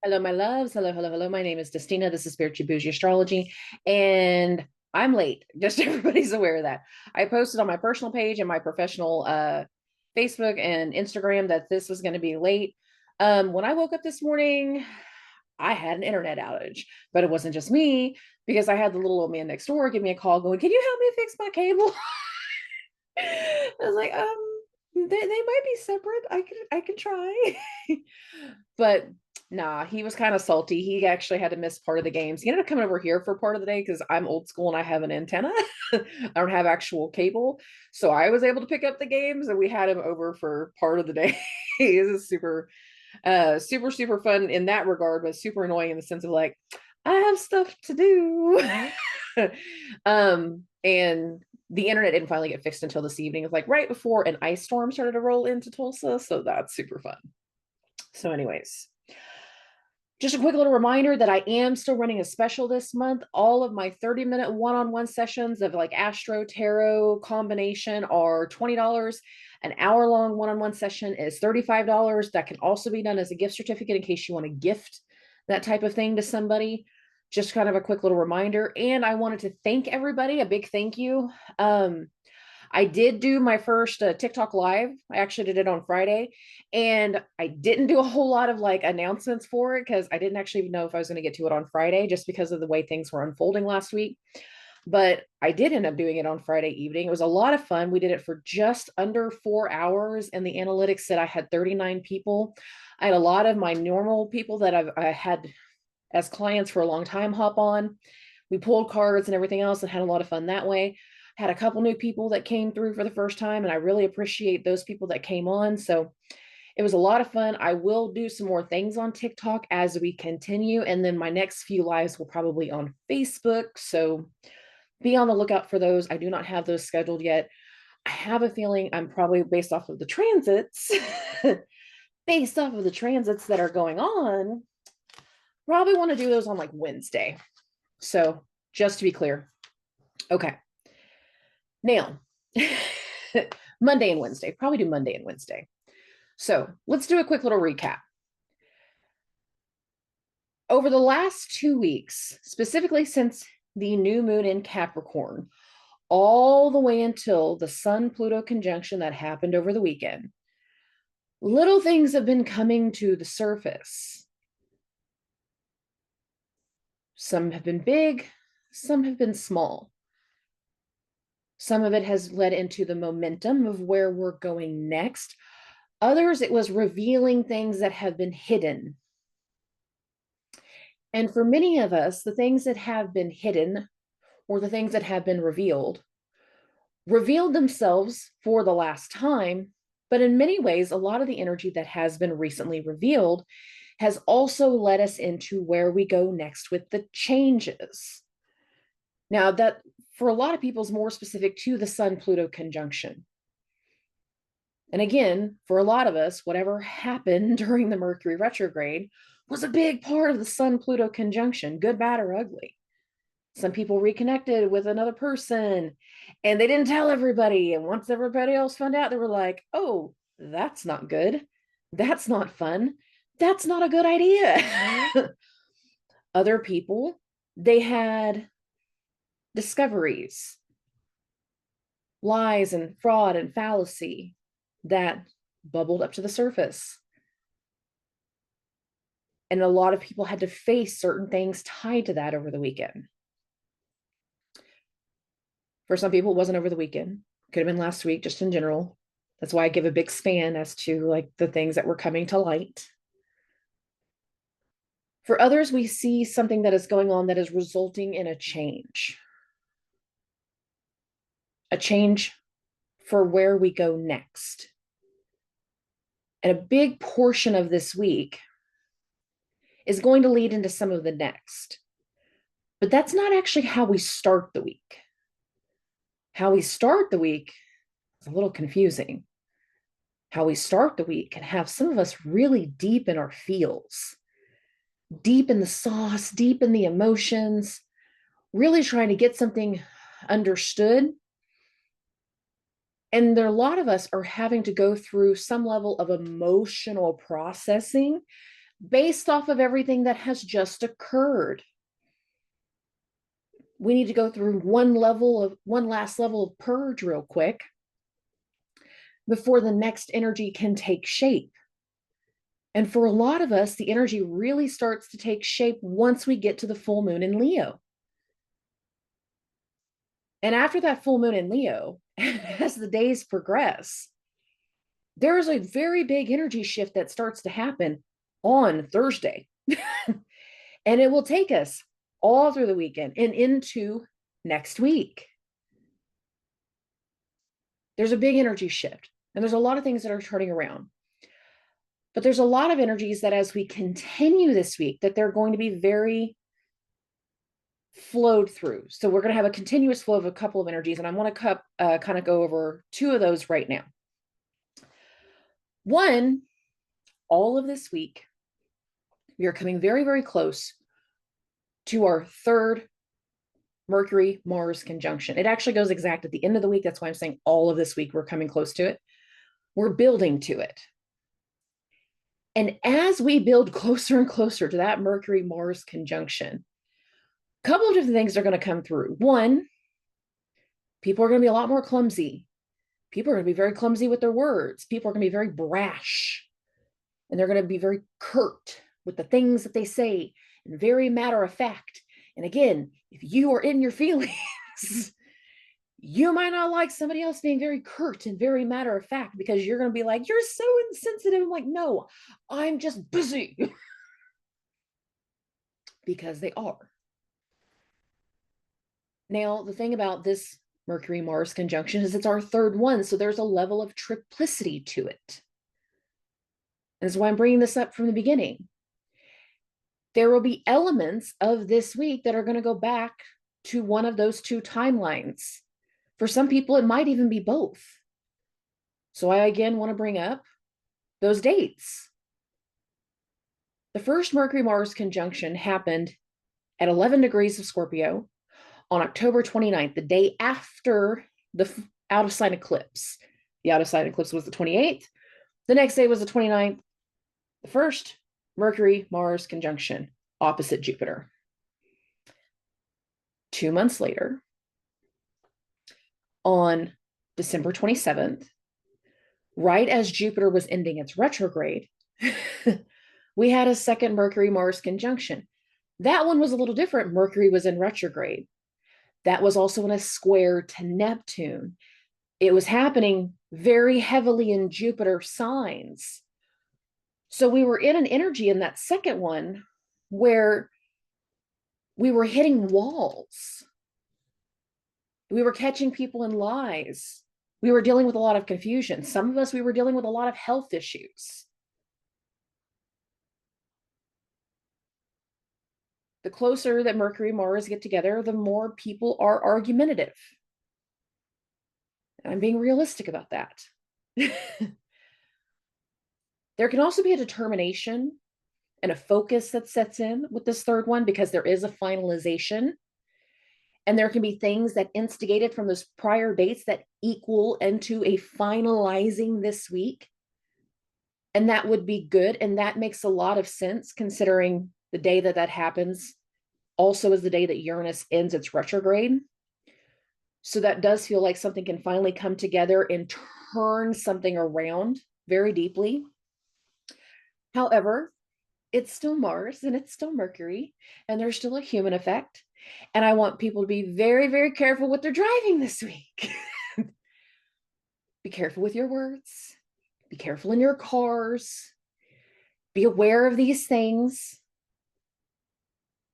Hello, my loves. Hello, hello, hello. My name is Dustina. This is Spiritual Boujee Astrology, and I'm late. Just everybody's aware of that. I posted on my personal page and my professional Facebook and Instagram that this was going to be late. When I woke up this morning, I had an internet outage, but it wasn't just me because I had the little old man next door give me a call going, "Can you help me fix my cable?" I was like, they might be separate. I can try. But nah, he was kind of salty. He actually had to miss part of the games. He ended up coming over here for part of the day because I'm old school and I have an antenna. I don't have actual cable. So I was able to pick up the games and we had him over for part of the day. It was super fun in that regard, but super annoying in the sense of like, I have stuff to do. And the internet didn't finally get fixed until this evening. It's like right before an ice storm started to roll into Tulsa. So that's super fun. So, anyways, just a quick little reminder that I am still running a special this month. All of my 30-minute one-on-one sessions of like Astro Tarot combination are $20. An hour-long one-on-one session is $35. That can also be done as a gift certificate in case you want to gift that type of thing to somebody. Just kind of a quick little reminder. And I wanted to thank everybody, a big thank you. I did do my first TikTok live. I actually did it on Friday, and I didn't do a whole lot of like announcements for it because I didn't actually know if I was going to get to it on Friday just because of the way things were unfolding last week. But I did end up doing it on Friday evening. It was a lot of fun. We did it for just under 4 hours, and the analytics said I had 39 people. I had a lot of my normal people that I had as clients for a long time hop on. We pulled cards and everything else and had a lot of fun that way. Had a couple new people that came through for the first time, and I really appreciate those people that came on. So it was a lot of fun. I will do some more things on TikTok as we continue, and then my next few lives will probably on Facebook. So be on the lookout for those. I do not have those scheduled yet. I have a feeling I'm probably based off of the transits, based off of the transits that are going on, probably want to do those on like Wednesday. So just to be clear. Okay. Now, Monday and Wednesday, probably do Monday and Wednesday. So let's do a quick little recap. Over the last 2 weeks, specifically since the new moon in Capricorn, all the way until the Sun Pluto conjunction that happened over the weekend, little things have been coming to the surface. Some have been big, some have been small. Some of it has led into the momentum of where we're going next. Others, it was revealing things that have been hidden. And for many of us, the things that have been hidden or the things that have been revealed themselves for the last time. But in many ways, a lot of the energy that has been recently revealed has also led us into where we go next with the changes. Now, that for a lot of people is more specific to the Sun Pluto conjunction. And again, for a lot of us, whatever happened during the Mercury retrograde was a big part of the Sun Pluto conjunction, good, bad, or ugly. Some people reconnected with another person and they didn't tell everybody. And once everybody else found out, they were like, oh, that's not good. That's not fun. That's not a good idea. Other people, they had discoveries, lies and fraud and fallacy that bubbled up to the surface. And a lot of people had to face certain things tied to that over the weekend. For some people, it wasn't over the weekend. Could have been last week, just in general. That's why I give a big span as to like the things that were coming to light. For others, we see something that is going on that is resulting in a change for where we go next. And a big portion of this week is going to lead into some of the next. But that's not actually how we start the week. How we start the week is a little confusing. How we start the week can have some of us really deep in our feels, deep in the sauce, deep in the emotions, really trying to get something understood. And there are a lot of us are having to go through some level of emotional processing based off of everything that has just occurred. We need to go through one last level of purge real quick before the next energy can take shape. And for a lot of us, the energy really starts to take shape once we get to the full moon in Leo. And after that full moon in Leo, as the days progress, there is a very big energy shift that starts to happen on Thursday. And it will take us all through the weekend and into next week. There's a big energy shift, and there's a lot of things that are turning around. But there's a lot of energies that as we continue this week, that they're going to be very flowed through. So we're going to have a continuous flow of a couple of energies, and I want to kind of go over two of those right now. One, all of this week, we are coming very, very close to our third Mercury-Mars conjunction. It actually goes exact at the end of the week. That's why I'm saying all of this week, we're coming close to it. We're building to it. And as we build closer and closer to that Mercury-Mars conjunction, a couple of different things are going to come through. One, people are going to be a lot more clumsy. People are going to be very clumsy with their words. People are going to be very brash. And they're going to be very curt with the things that they say and very matter of fact. And again, if you are in your feelings, you might not like somebody else being very curt and very matter of fact, because you're going to be like, you're so insensitive. I'm like, no, I'm just busy. Because they are. Now, the thing about this Mercury-Mars conjunction is it's our third one. So there's a level of triplicity to it. And that's why I'm bringing this up from the beginning. There will be elements of this week that are going to go back to one of those two timelines. For some people, it might even be both. So I again want to bring up those dates. The first Mercury-Mars conjunction happened at 11 degrees of Scorpio on October 29th, the day after the out-of-sign eclipse. The out-of-sign eclipse was the 28th. The next day was the 29th. The first Mercury-Mars conjunction opposite Jupiter. 2 months later, on December 27th, right as Jupiter was ending its retrograde, we had a second Mercury-Mars conjunction. That one was a little different. Mercury was in retrograde. That was also in a square to Neptune. It was happening very heavily in Jupiter signs. So we were in an energy in that second one where we were hitting walls. We were catching people in lies. We were dealing with a lot of confusion. Some of us, we were dealing with a lot of health issues. The closer that Mercury and Mars get together, the more people are argumentative. And I'm being realistic about that. There can also be a determination and a focus that sets in with this third one, because there is a finalization. And there can be things that instigated from those prior dates that equal into a finalizing this week. And that would be good. And that makes a lot of sense, considering the day that that happens also is the day that Uranus ends its retrograde. So that does feel like something can finally come together and turn something around very deeply. However, it's still Mars and it's still Mercury, and there's still a human effect. And I want people to be very, very careful what they're driving this week. Be careful with your words. Be careful in your cars. Be aware of these things.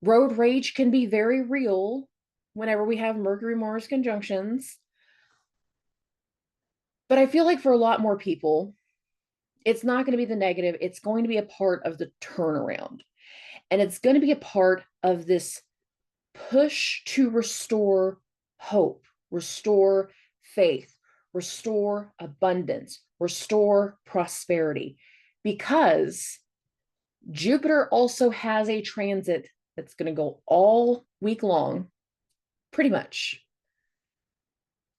Road rage can be very real whenever we have Mercury-Mars conjunctions. But I feel like for a lot more people, it's not going to be the negative. It's going to be a part of the turnaround. And it's going to be a part of this push to restore hope, restore faith, restore abundance, restore prosperity. Because Jupiter also has a transit that's going to go all week long, pretty much.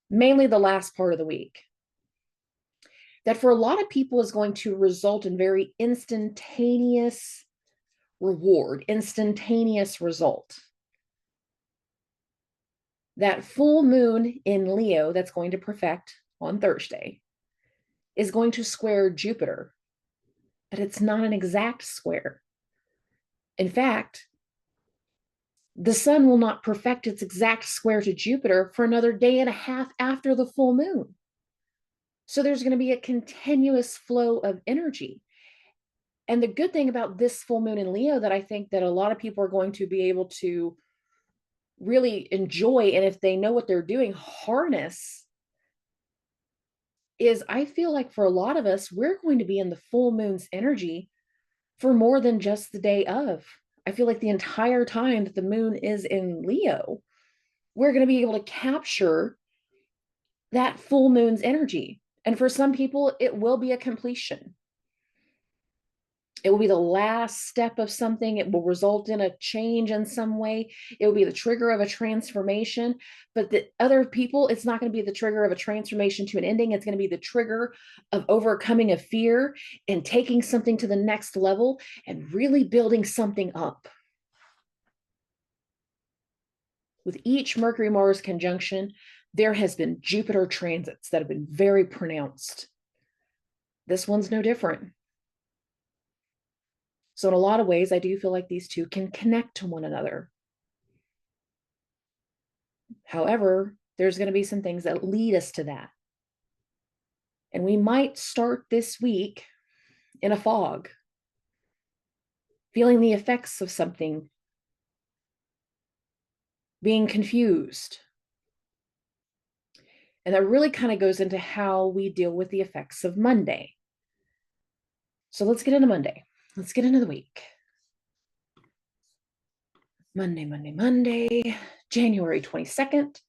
Mainly the last part of the week. That for a lot of people is going to result in very instantaneous reward, instantaneous result. That full moon in Leo that's going to perfect on Thursday is going to square Jupiter, but it's not an exact square. In fact, the sun will not perfect its exact square to Jupiter for another day and a half after the full moon. So there's going to be a continuous flow of energy. And the good thing about this full moon in Leo that I think that a lot of people are going to be able to really enjoy, and if they know what they're doing, harness, is I feel like for a lot of us, we're going to be in the full moon's energy for more than just the day of. I feel like the entire time that the moon is in Leo, we're going to be able to capture that full moon's energy. And for some people, it will be a completion. It will be the last step of something. It will result in a change in some way. It will be the trigger of a transformation. But the other people, it's not going to be the trigger of a transformation to an ending. It's going to be the trigger of overcoming a fear and taking something to the next level and really building something up. With each Mercury-Mars conjunction, there has been Jupiter transits that have been very pronounced. This one's no different. So in a lot of ways, I do feel like these two can connect to one another. However, there's going to be some things that lead us to that. And we might start this week in a fog, feeling the effects of something, being confused. And that really kind of goes into how we deal with the effects of Monday. So let's get into Monday. Let's get into the week. Monday, January 22nd.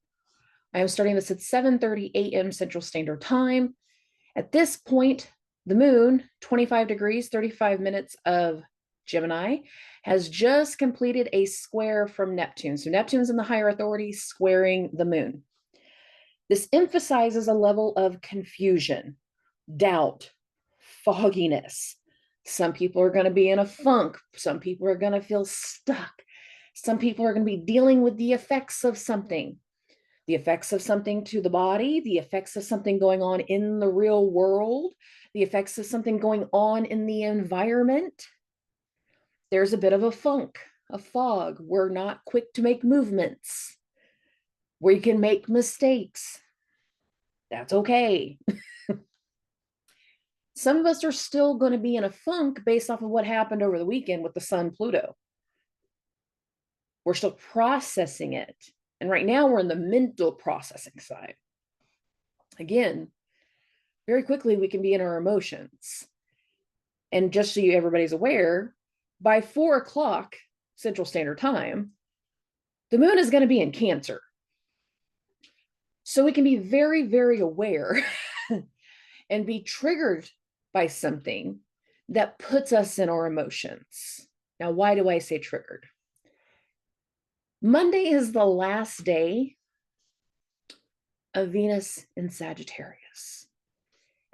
I am starting this at 7:30 a.m. Central Standard Time. At this point, the moon, 25 degrees, 35 minutes of Gemini, has just completed a square from Neptune. So Neptune's in the higher authority, squaring the moon. This emphasizes a level of confusion, doubt, fogginess. Some people are going to be in a funk. Some people are going to feel stuck. Some people are going to be dealing with the effects of something. The effects of something to the body, the effects of something going on in the real world, the effects of something going on in the environment. There's a bit of a funk, a fog. We're not quick to make movements. We can make mistakes. That's okay. Some of us are still going to be in a funk based off of what happened over the weekend with the Sun Pluto. We're still processing it. And right now we're in the mental processing side. Again, very quickly we can be in our emotions. And just so everybody's aware, by 4 o'clock Central Standard Time, the moon is going to be in Cancer. So we can be very, very aware and be triggered by something that puts us in our emotions. Now, why do I say triggered? Monday is the last day of Venus in Sagittarius.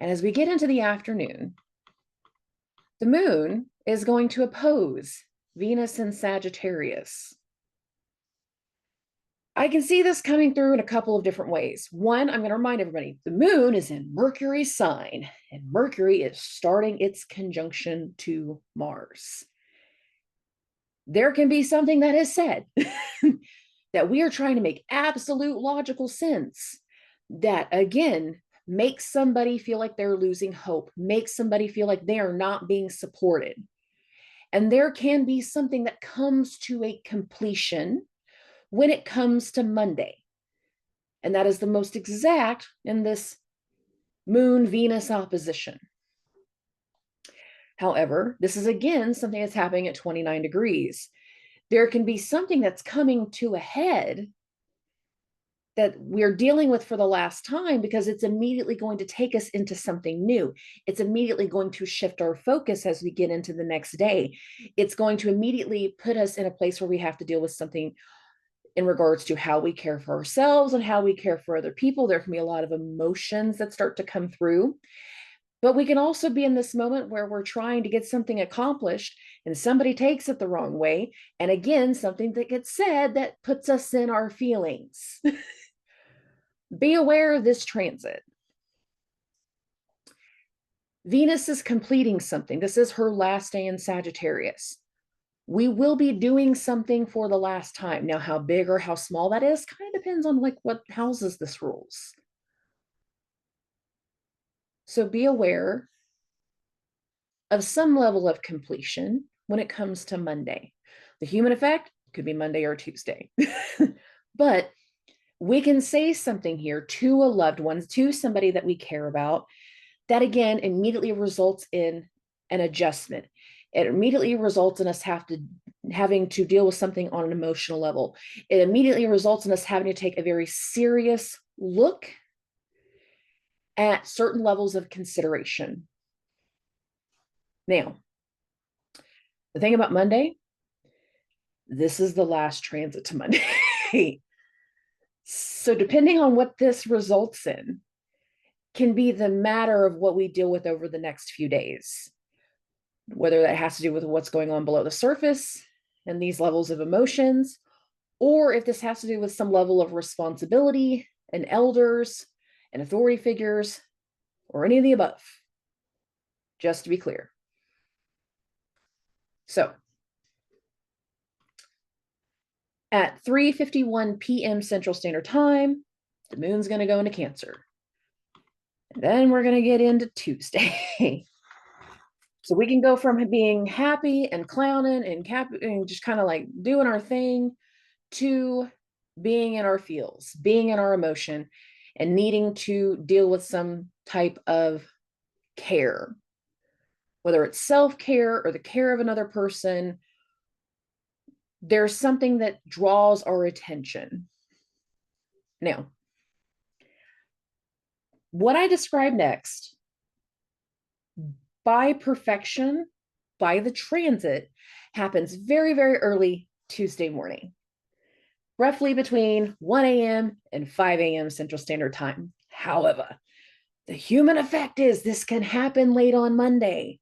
And as we get into the afternoon, the moon is going to oppose Venus in Sagittarius. I can see this coming through in a couple of different ways. One, I'm going to remind everybody, the moon is in Mercury's sign, and Mercury is starting its conjunction to Mars. There can be something that is said that we are trying to make absolute logical sense that, again, makes somebody feel like they're losing hope, makes somebody feel like they are not being supported. And there can be something that comes to a completion when it comes to Monday. And that is the most exact in this Moon-Venus opposition. However, this is again something that's happening at 29 degrees. There can be something that's coming to a head that we're dealing with for the last time because it's immediately going to take us into something new. It's immediately going to shift our focus as we get into the next day. It's going to immediately put us in a place where we have to deal with something in regards to how we care for ourselves and how we care for other people. There can be a lot of emotions that start to come through. But we can also be in this moment where we're trying to get something accomplished and somebody takes it the wrong way. And again, something that gets said that puts us in our feelings. Be aware of this transit. Venus is completing something. This is her last day in Sagittarius. We will be doing something for the last time. Now, how big or how small that is kind of depends on like what houses this rules. So be aware of some level of completion when it comes to Monday. The human effect could be Monday or Tuesday. But we can say something here to a loved one, to somebody that we care about, that again immediately results in an adjustment. It immediately results in us having to deal with something on an emotional level. It immediately results in us having to take a very serious look at certain levels of consideration. Now, the thing about Monday, this is the last transit to Monday. So depending on what this results in can be the matter of what we deal with over the next few days, whether that has to do with what's going on below the surface and these levels of emotions, or if this has to do with some level of responsibility and elders and authority figures, or any of the above, just to be clear. So at 3:51 p.m. Central Standard Time, the moon's going to go into Cancer. And then we're going to get into Tuesday. So we can go from being happy and clowning and just kind of like doing our thing to being in our feels, being in our emotion, and needing to deal with some type of care, whether it's self-care or the care of another person. There's something that draws our attention. Now, what I describe next, by perfection, by the transit, happens very, very early Tuesday morning, roughly between 1 a.m. and 5 a.m. Central Standard Time. However, the human effect is this can happen late on Monday,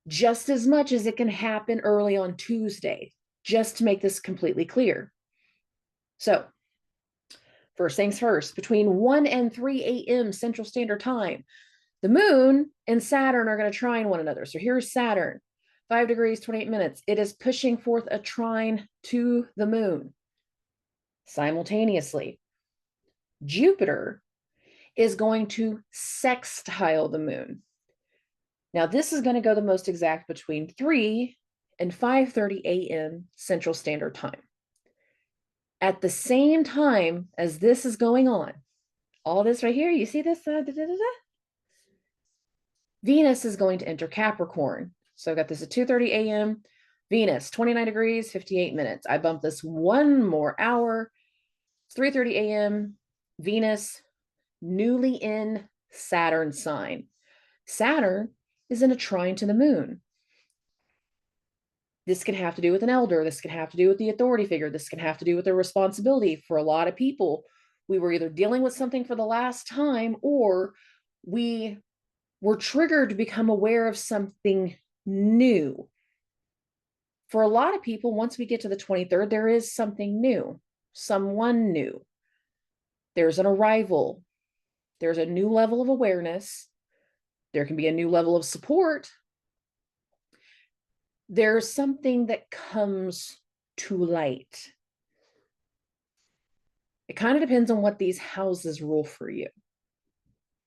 just as much as it can happen early on Tuesday, just to make this completely clear. So, first things first, between 1 and 3 a.m. Central Standard Time, the moon and Saturn are going to trine one another. So here's Saturn, 5 degrees, 28 minutes. It is pushing forth a trine to the moon. Simultaneously, Jupiter is going to sextile the moon. Now, this is going to go the most exact between 3 and 5:30 a.m. Central Standard Time. At the same time as this is going on, all this right here, you see this? Venus is going to enter Capricorn. So I've got this at 2:30 a.m. Venus, 29 degrees, 58 minutes. I bumped this one more hour. It's 3:30 a.m. Venus, newly in Saturn sign. Saturn is in a trine to the moon. This can have to do with an elder. This can have to do with the authority figure. This can have to do with their responsibility. For a lot of people, we were either dealing with something for the last time, or we were triggered to become aware of something new. For a lot of people, once we get to the 23rd, there is something new, someone new. There's an arrival. There's a new level of awareness. There can be a new level of support. There's something that comes to light. It kind of depends on what these houses rule for you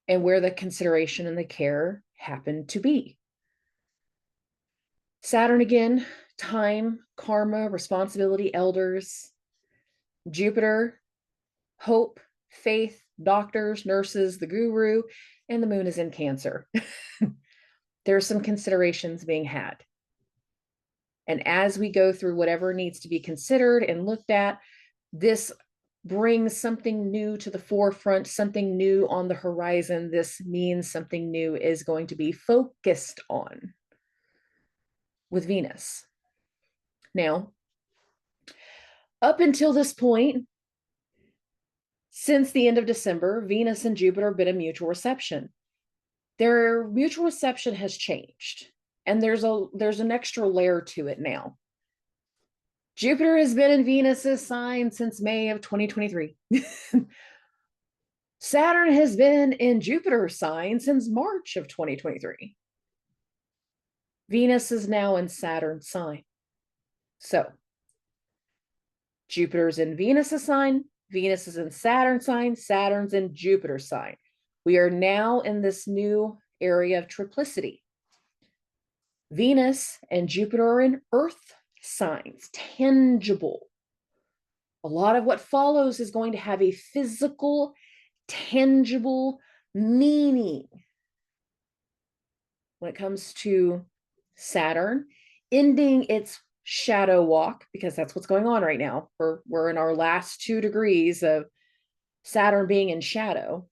and where the consideration and the care happen to be. Saturn again, time, karma, responsibility, elders. Jupiter, hope, faith, doctors, nurses, the guru, and the moon is in Cancer. There's some considerations being had. And as we go through whatever needs to be considered and looked at, this brings something new to the forefront, something new on the horizon. This means something new is going to be focused on with Venus. Now, up until this point, since the end of December, Venus and Jupiter have been in mutual reception. their mutual reception has changed. And there's an extra layer to it now. Jupiter has been in Venus's sign since May of 2023. Saturn has been in Jupiter's sign since March of 2023. Venus is now in Saturn's sign. So Jupiter's in Venus's sign, Venus is in Saturn's sign, Saturn's in Jupiter's sign. We are now in this new area of triplicity. Venus and Jupiter are in Earth signs, tangible. A lot of what follows is going to have a physical, tangible meaning. When it comes to Saturn, ending its shadow walk, because that's what's going on right now. We're in our last 2 degrees of Saturn being in shadow.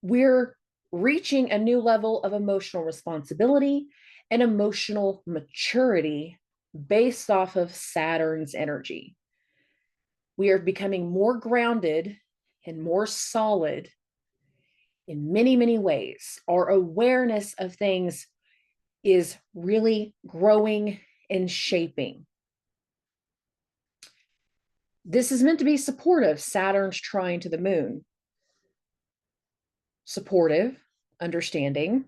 We're reaching a new level of emotional responsibility and emotional maturity based off of Saturn's energy. We are becoming more grounded and more solid in many, many ways. Our awareness of things is really growing and shaping. This is meant to be supportive. Saturn's trine to the moon. Supportive, understanding,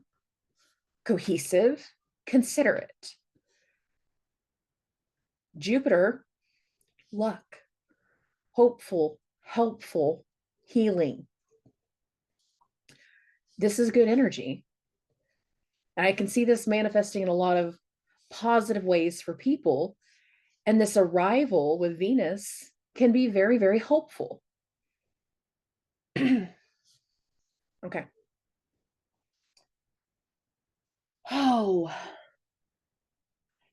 cohesive, considerate. Jupiter, luck, hopeful, helpful, healing. This is good energy. And I can see this manifesting in a lot of positive ways for people. And this arrival with Venus can be very, very hopeful. Okay. Oh.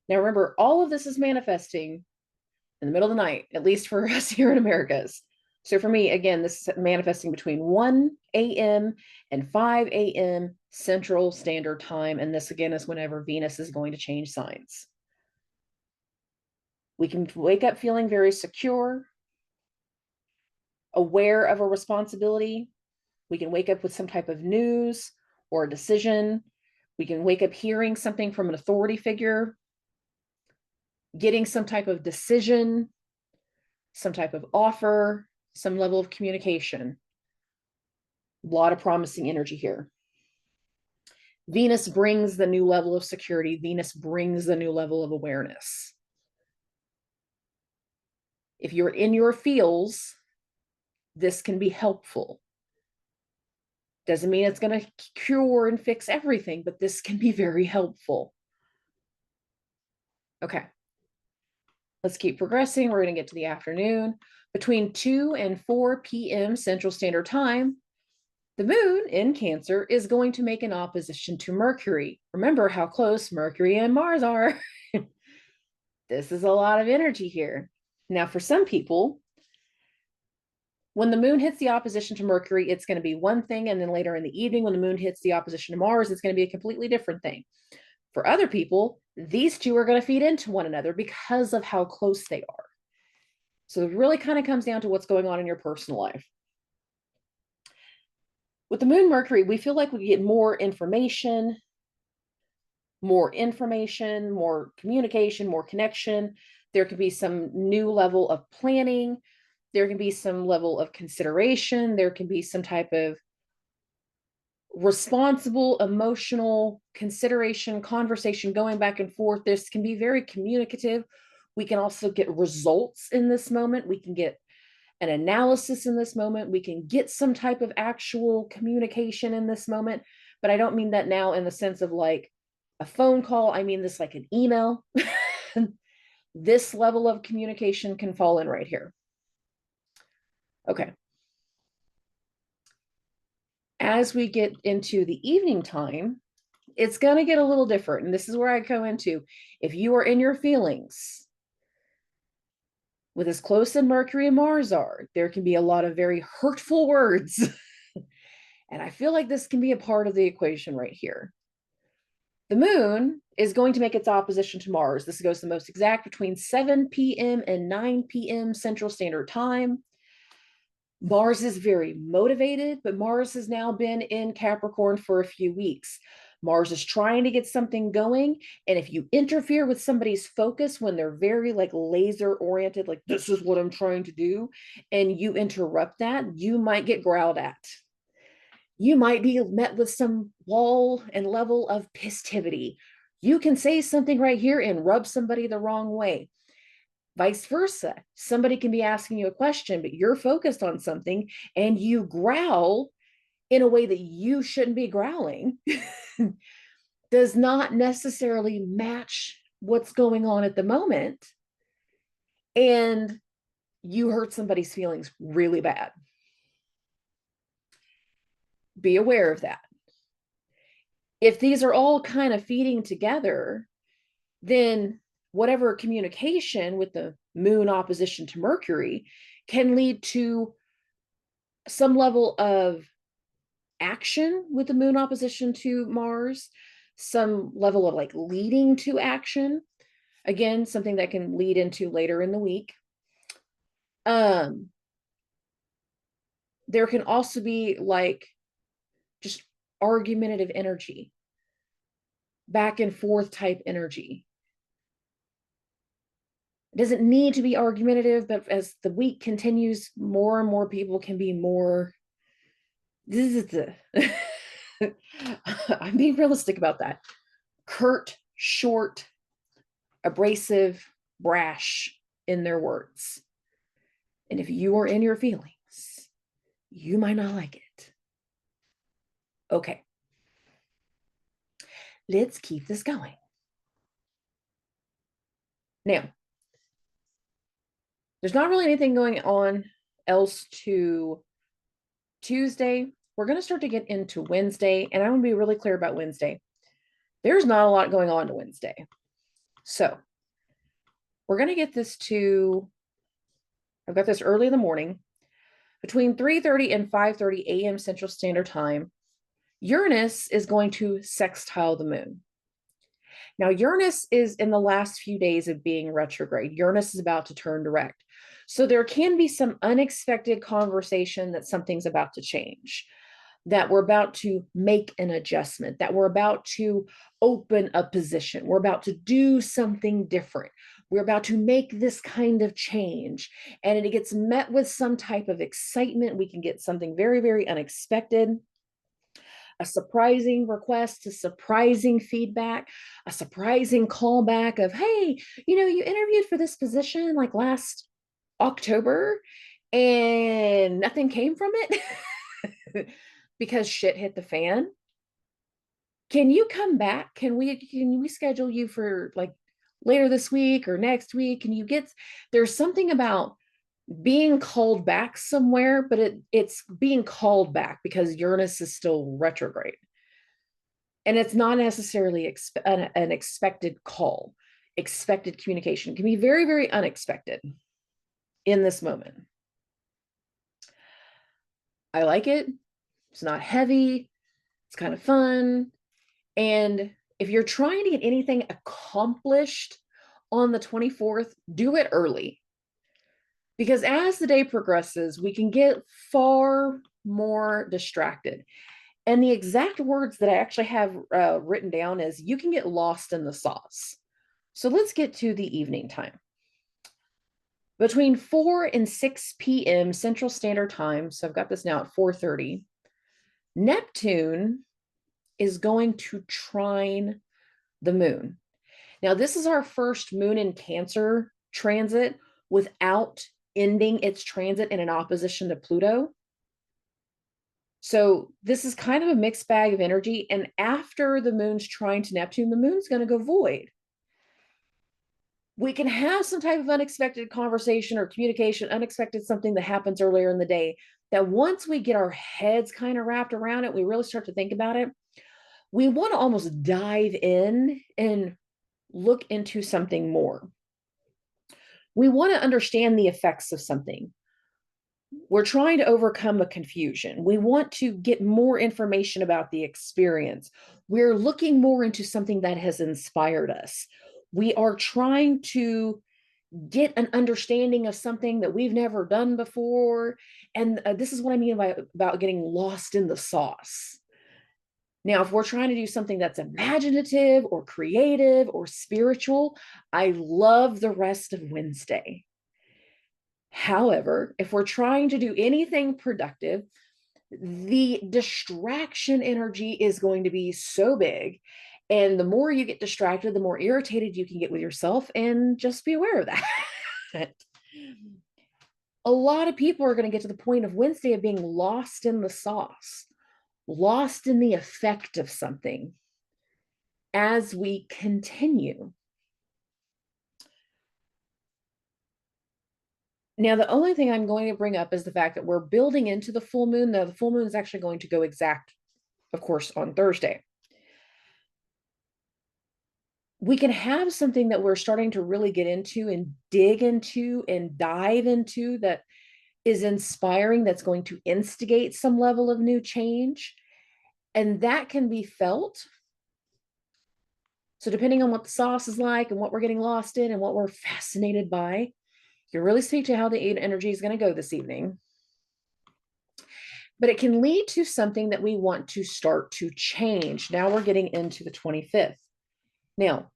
Now remember, all of this is manifesting in the middle of the night, at least for us here in Americas. So for me, again, this is manifesting between 1 a.m. and 5 a.m. Central Standard Time. And this, again, is whenever Venus is going to change signs. We can wake up feeling very secure, aware of a responsibility. We can wake up with some type of news or a decision. We can wake up hearing something from an authority figure, getting some type of decision, some type of offer, some level of communication. A lot of promising energy here. Venus brings the new level of security. Venus brings the new level of awareness. If you're in your feels, this can be helpful. Doesn't mean it's going to cure and fix everything, but this can be very helpful. Okay. Let's keep progressing. We're going to get to the afternoon. Between 2 and 4 p.m. Central Standard Time, the moon in Cancer is going to make an opposition to Mercury. Remember how close Mercury and Mars are. This is a lot of energy here. Now, for some people, when the moon hits the opposition to Mercury, it's going to be one thing. And then later in the evening, when the moon hits the opposition to Mars, it's going to be a completely different thing. For other people, these two are going to feed into one another because of how close they are. So it really kind of comes down to what's going on in your personal life. With the moon Mercury, we feel like we get more information, more communication, more connection. There could be some new level of planning. There can be some level of consideration. There can be some type of responsible, emotional consideration, conversation going back and forth. This can be very communicative. We can also get results in this moment. We can get an analysis in this moment. We can get some type of actual communication in this moment. But I don't mean that now in the sense of like a phone call. I mean this like an email. This level of communication can fall in right here. Okay. As we get into the evening time, it's going to get a little different. And this is where I go into, if you are in your feelings, with as close as Mercury and Mars are, there can be a lot of very hurtful words. And I feel like this can be a part of the equation right here. The moon is going to make its opposition to Mars. This goes the most exact between 7 p.m. and 9 p.m. Central Standard Time. Mars is very motivated, but Mars has now been in Capricorn for a few weeks. Mars is trying to get something going. And if you interfere with somebody's focus when they're very like laser oriented, like this is what I'm trying to do, and you interrupt that, you might get growled at. You might be met with some wall and level of pistivity. You can say something right here and rub somebody the wrong way. Vice versa. Somebody can be asking you a question, but you're focused on something and you growl in a way that you shouldn't be growling, does not necessarily match what's going on at the moment. And you hurt somebody's feelings really bad. Be aware of that. If these are all kind of feeding together, then whatever communication with the moon opposition to Mercury can lead to some level of action with the moon opposition to Mars, some level of like leading to action. Again, something that can lead into later in the week. There can also be like just argumentative energy, back and forth type energy. It doesn't need to be argumentative, but as the week continues, more and more people can be more. This is the. I'm being realistic about that. Curt, short, abrasive, brash in their words. And if you are in your feelings, you might not like it. Okay. Let's keep this going. Now, there's not really anything going on else to Tuesday. We're going to start to get into Wednesday, and I'm going to be really clear about Wednesday. There's not a lot going on to Wednesday. So we're going to get this to, I've got this early in the morning, between 3:30 and 5:30 a.m. Central Standard Time. Uranus is going to sextile the moon. Now, Uranus is in the last few days of being retrograde. Uranus is about to turn direct. So there can be some unexpected conversation that something's about to change, that we're about to make an adjustment, that we're about to open a position, we're about to do something different, we're about to make this kind of change. And it gets met with some type of excitement. We can get something very, very unexpected, a surprising request, a surprising feedback, a surprising callback of, hey, you interviewed for this position like last October and nothing came from it because shit hit the fan. Can you come back? Can we schedule you for like later this week or next week? There's something about being called back somewhere, but it's being called back because Uranus is still retrograde. And it's not necessarily an expected call. Expected communication can be very, very unexpected in this moment. I like it. It's not heavy. It's kind of fun. And if you're trying to get anything accomplished on the 24th, do it early. Because as the day progresses, we can get far more distracted. And the exact words that I actually have written down is you can get lost in the sauce. So let's get to the evening time. Between 4 and 6 p.m. Central Standard Time, so I've got this now at 4:30, Neptune is going to trine the moon. Now, this is our first moon in Cancer transit without ending its transit in an opposition to Pluto. So this is kind of a mixed bag of energy. And after the moon's trine to Neptune, the moon's going to go void. We can have some type of unexpected conversation or communication, unexpected something that happens earlier in the day, that once we get our heads kind of wrapped around it, we really start to think about it. We want to almost dive in and look into something more. We want to understand the effects of something. We're trying to overcome a confusion. We want to get more information about the experience. We're looking more into something that has inspired us. We are trying to get an understanding of something that we've never done before. And this is what I mean by about getting lost in the sauce. Now, if we're trying to do something that's imaginative or creative or spiritual, I love the rest of Wednesday. However, if we're trying to do anything productive, the distraction energy is going to be so big. And the more you get distracted, the more irritated you can get with yourself. And just be aware of that. A lot of people are going to get to the point of Wednesday of being lost in the sauce, lost in the effect of something as we continue. Now, the only thing I'm going to bring up is the fact that we're building into the full moon. Now, the full moon is actually going to go exact, of course, on Thursday. We can have something that we're starting to really get into and dig into and dive into that is inspiring, that's going to instigate some level of new change. And that can be felt. So depending on what the sauce is like and what we're getting lost in and what we're fascinated by, you really speak to how the energy is going to go this evening. But it can lead to something that we want to start to change. Now we're getting into the 25th. Now,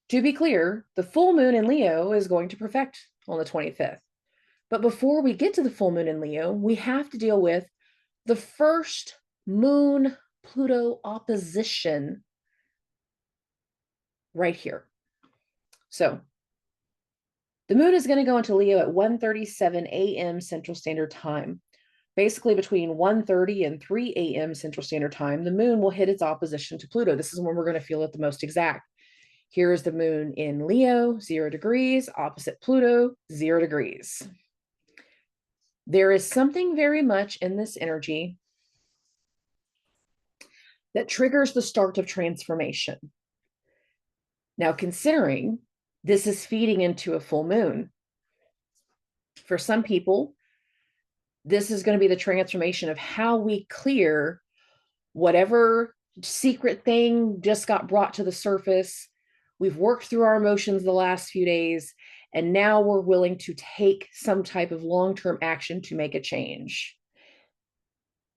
to be clear, the full moon in Leo is going to perfect on the 25th. But before we get to the full moon in Leo, we have to deal with the first moon Pluto opposition right here. So the moon is going to go into Leo at 1:37 a.m. Central Standard Time. Basically between 1:30 and 3 a.m. Central Standard Time, the moon will hit its opposition to Pluto. This is when we're going to feel it the most exact. Here is the moon in Leo, 0 degrees, opposite Pluto, 0 degrees. There is something very much in this energy that triggers the start of transformation. Now, considering this is feeding into a full moon, for some people, this is going to be the transformation of how we clear whatever secret thing just got brought to the surface. We've worked through our emotions the last few days, and now we're willing to take some type of long-term action to make a change.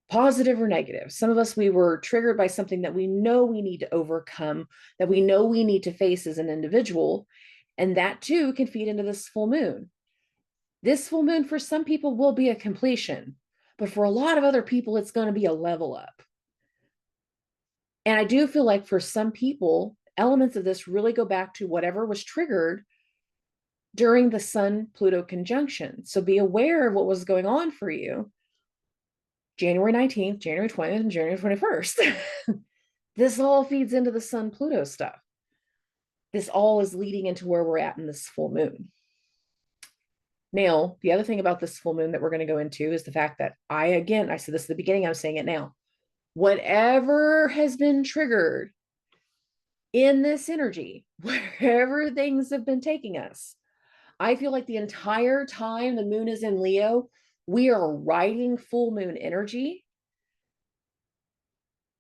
Positive or negative. Some of us, we were triggered by something that we know we need to overcome, that we know we need to face as an individual, and that too can feed into this full moon. This full moon for some people will be a completion, but for a lot of other people, it's going to be a level up. And I do feel like for some people, elements of this really go back to whatever was triggered during the Sun-Pluto conjunction. So be aware of what was going on for you January 19th, January 20th, and January 21st. This all feeds into the Sun-Pluto stuff. This all is leading into where we're at in this full moon. Now, the other thing about this full moon that we're going to go into is the fact that I said this at the beginning, I'm saying it now. Whatever has been triggered in this energy, wherever things have been taking us, I feel like the entire time the moon is in Leo, we are riding full moon energy,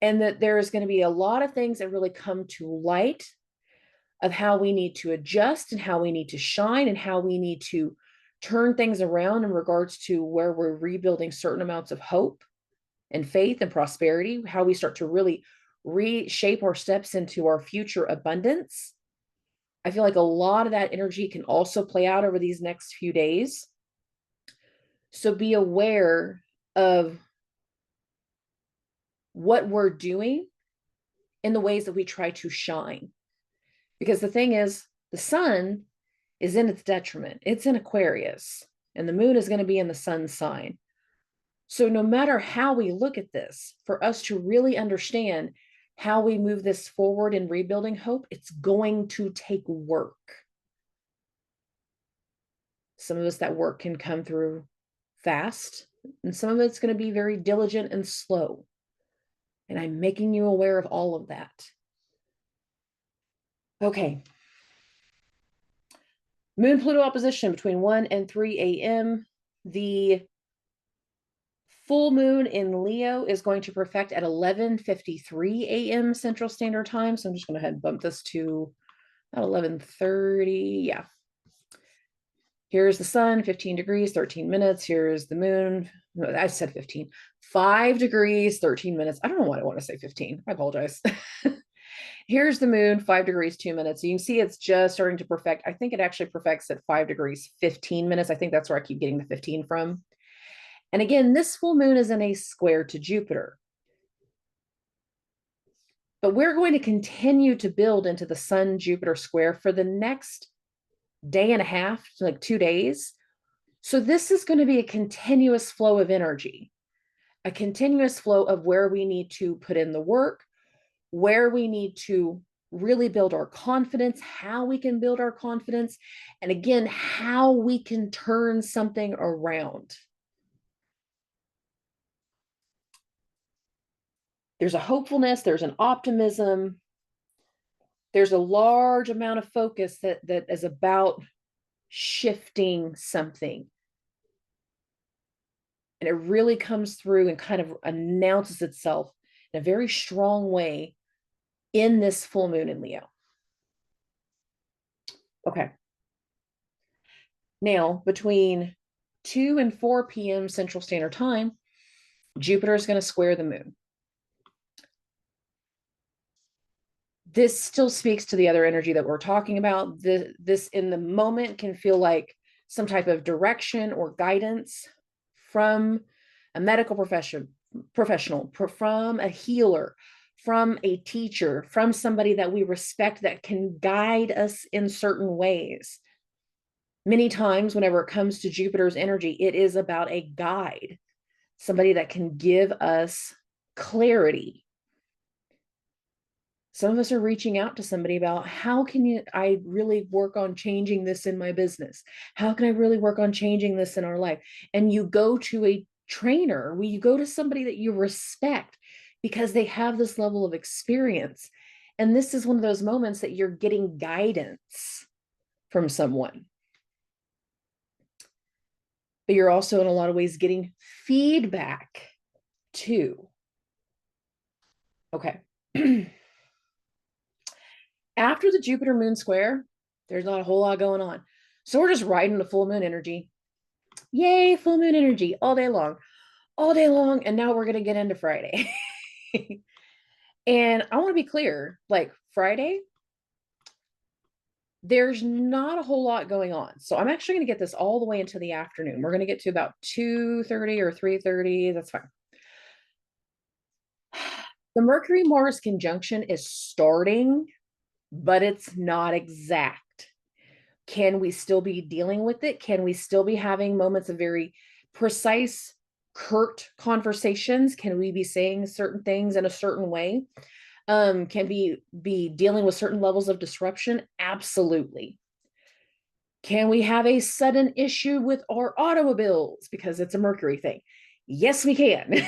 and that there is going to be a lot of things that really come to light of how we need to adjust and how we need to shine and how we need to turn things around in regards to where we're rebuilding certain amounts of hope and faith and prosperity, how we start to really reshape our steps into our future abundance. I feel like a lot of that energy can also play out over these next few days. So be aware of what we're doing in the ways that we try to shine. Because the thing is, the sun is in its detriment. It's in Aquarius, and the moon is going to be in the sun sign. So no matter how we look at this, for us to really understand how we move this forward in rebuilding hope, it's going to take work. Some of us, that work can come through fast, and some of it's going to be very diligent and slow. And I'm making you aware of all of that. Okay. Moon Pluto opposition between 1 and 3 a.m. The full moon in Leo is going to perfect at 11:53 a.m. Central Standard Time. So I'm just going to go ahead and bump this to about 11:30. Yeah. Here's the sun, 15 degrees, 13 minutes. Here's the moon. No, I said 15. 5 degrees, 13 minutes. I don't know why I want to say 15. I apologize. Here's the moon, 5 degrees, 2 minutes. You can see it's just starting to perfect. I think it actually perfects at 5 degrees, 15 minutes. I think that's where I keep getting the 15 from. And again, this full moon is in a square to Jupiter. But we're going to continue to build into the Sun Jupiter square for the next day and a half, like 2 days. So this is going to be a continuous flow of energy, a continuous flow of where we need to put in the work, where we need to really build our confidence, how we can build our confidence, and again, how we can turn something around. There's a hopefulness, there's an optimism, there's a large amount of focus that is about shifting something. And it really comes through and kind of announces itself in a very strong way in this full moon in Leo. Okay. Now, between 2 and 4 p.m. Central Standard Time, Jupiter is going to square the moon. This still speaks to the other energy that we're talking about. This in the moment can feel like some type of direction or guidance from a medical professional, from a healer, from a teacher, from somebody that we respect that can guide us in certain ways. Many times, whenever it comes to Jupiter's energy, it is about a guide, somebody that can give us clarity. Some of us are reaching out to somebody about how can I really work on changing this in my business? How can I really work on changing this in our life? And you go to a trainer, you go to somebody that you respect because they have this level of experience. And this is one of those moments that you're getting guidance from someone. But you're also in a lot of ways getting feedback too. Okay. After the Jupiter moon square, there's not a whole lot going on. So we're just riding the full moon energy. Yay, full moon energy all day long. And now we're going to get into Friday. And I want to be clear, like Friday, there's not a whole lot going on. So I'm actually going to get this all the way into the afternoon. We're going to get to about 2:30 or 3:30. That's fine. The Mercury-Mars conjunction is starting, but it's not exact. Can we still be dealing with it? Can we still be having moments of very precise, curt conversations? Can we be saying certain things in a certain way? Can be dealing with certain levels of disruption? Absolutely. Can we have a sudden issue with our automobiles because it's a Mercury thing? Yes, we can.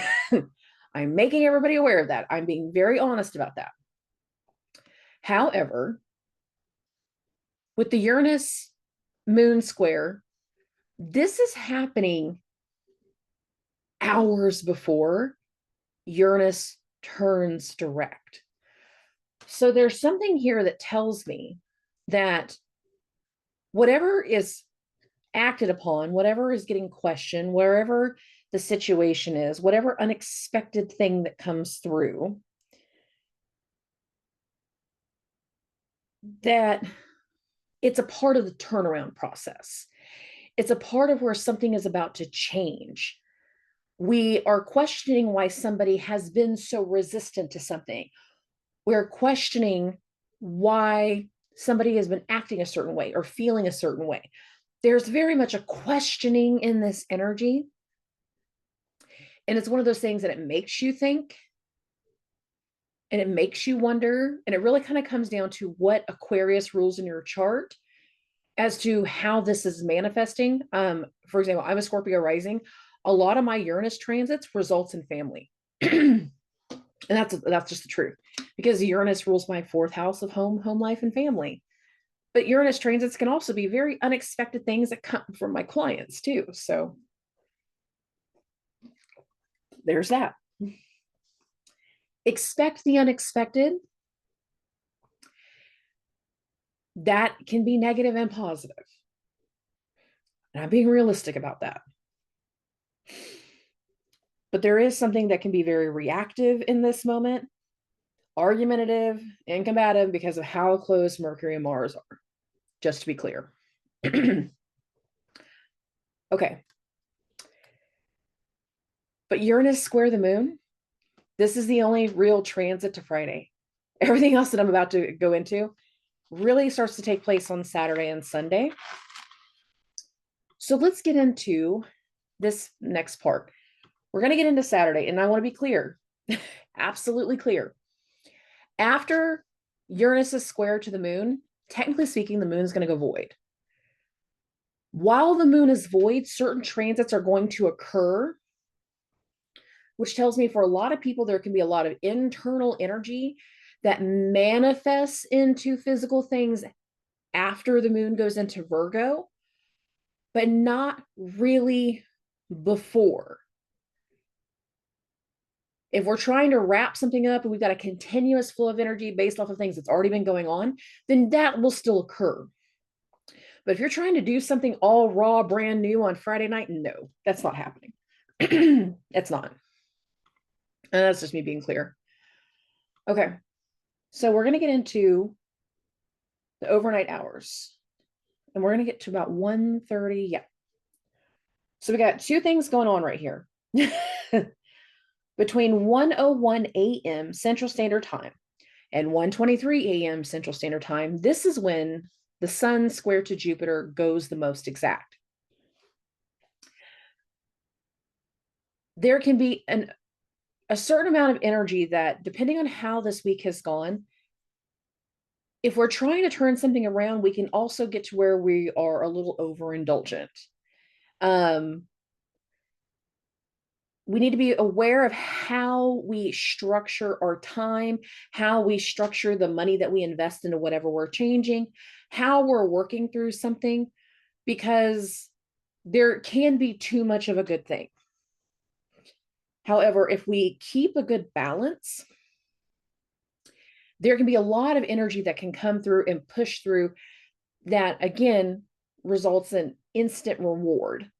I'm making everybody aware of that. I'm being very honest about that. However, with the Uranus moon square, this is happening hours before Uranus turns direct. So there's something here that tells me that whatever is acted upon, whatever is getting questioned, wherever the situation is, whatever unexpected thing that comes through, that it's a part of the turnaround process. It's a part of where something is about to change. We are questioning why somebody has been so resistant to something. We're questioning why somebody has been acting a certain way or feeling a certain way. There's very much a questioning in this energy. And it's one of those things that it makes you think and it makes you wonder. And it really kind of comes down to what Aquarius rules in your chart as to how this is manifesting. For example, I'm a Scorpio rising. A lot of my Uranus transits results in family. And that's just the truth, because Uranus rules my 4th house of home life, and family. But Uranus transits can also be very unexpected things that come from my clients too. So there's that. Expect the unexpected. That can be negative and positive. And I'm being realistic about that. But there is something that can be very reactive in this moment, argumentative and combative because of how close Mercury and Mars are, just to be clear. Okay. But Uranus square the moon, this is the only real transit to Friday. Everything else that I'm about to go into really starts to take place on Saturday and Sunday. So let's get into this next part. We're going to get into Saturday, and I want to be clear, absolutely clear. After Uranus is square to the moon, technically speaking, the moon is going to go void. While the moon is void, certain transits are going to occur, which tells me for a lot of people, there can be a lot of internal energy that manifests into physical things after the moon goes into Virgo, but not really before. If we're trying to wrap something up and we've got a continuous flow of energy based off of things that's already been going on, then that will still occur. But if you're trying to do something all raw, brand new on Friday night, no, that's not happening. It's not. And that's just me being clear. Okay. So we're going to get into the overnight hours. And we're going to get to about 1:30. Yeah. So we got two things going on right here. Between 1:01 a.m. Central Standard Time and 1:23 a.m. Central Standard Time, this is when the sun square to Jupiter goes the most exact. There can be a certain amount of energy that, depending on how this week has gone, if we're trying to turn something around, we can also get to where we are a little overindulgent. We need to be aware of how we structure our time, how we structure the money that we invest into whatever we're changing, how we're working through something, because there can be too much of a good thing. However, if we keep a good balance, there can be a lot of energy that can come through and push through that, again, results in instant reward.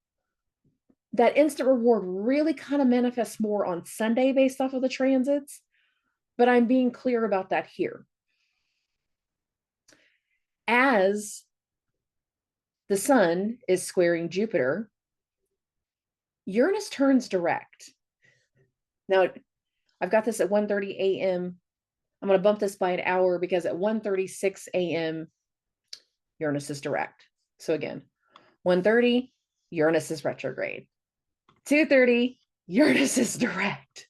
That instant reward really kind of manifests more on Sunday based off of the transits, but I'm being clear about that here. As the sun is squaring Jupiter, Uranus turns direct. Now, I've got this at 1:30 a.m. I'm going to bump this by an hour because at 1:36 a.m., Uranus is direct. So again, 1:30, Uranus is retrograde. 2:30, Uranus is direct.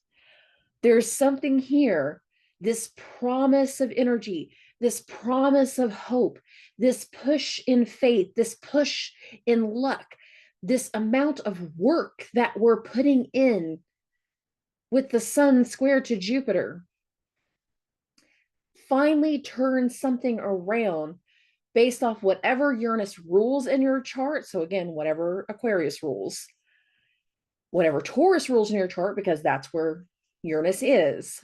There's something here, this promise of energy, this promise of hope, this push in faith, this push in luck, this amount of work that we're putting in with the sun square to Jupiter finally turn something around based off whatever Uranus rules in your chart. So again, whatever Aquarius rules, whatever Taurus rules in your chart, because that's where Uranus is,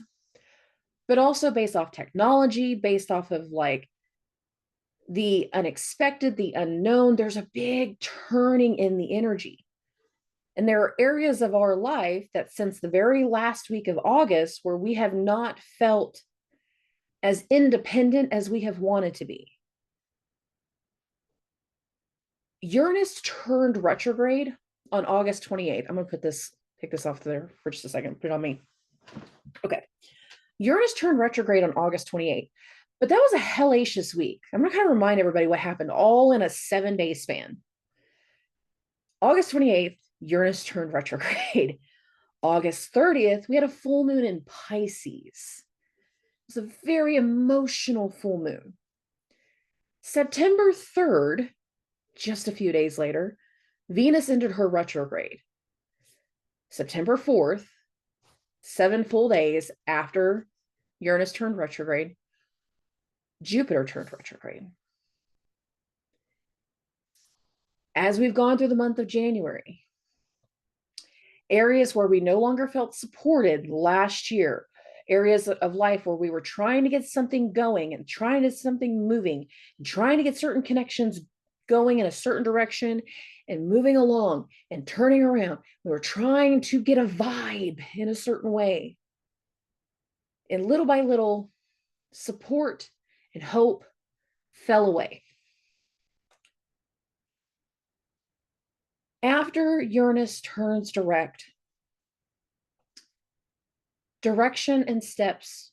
but also based off technology, based off of like the unexpected, the unknown. There's a big turning in the energy. And there are areas of our life that since the very last week of August where we have not felt as independent as we have wanted to be. Uranus turned retrograde on August 28th. I'm going to pick this off there for just a second, put it on me. Okay. Uranus turned retrograde on August 28th, but that was a hellacious week. I'm going to kind of remind everybody what happened all in a 7-day span. August 28th, Uranus turned retrograde. August 30th, we had a full moon in Pisces. It was a very emotional full moon. September 3rd, just a few days later, Venus entered her retrograde. September 4th, 7 full days after Uranus turned retrograde, Jupiter turned retrograde. As we've gone through the month of January, areas where we no longer felt supported last year, areas of life where we were trying to get something going and trying to get something moving, and trying to get certain connections going in a certain direction and moving along and turning around. We were trying to get a vibe in a certain way. And little by little, support and hope fell away. After Uranus turns direct, direction and steps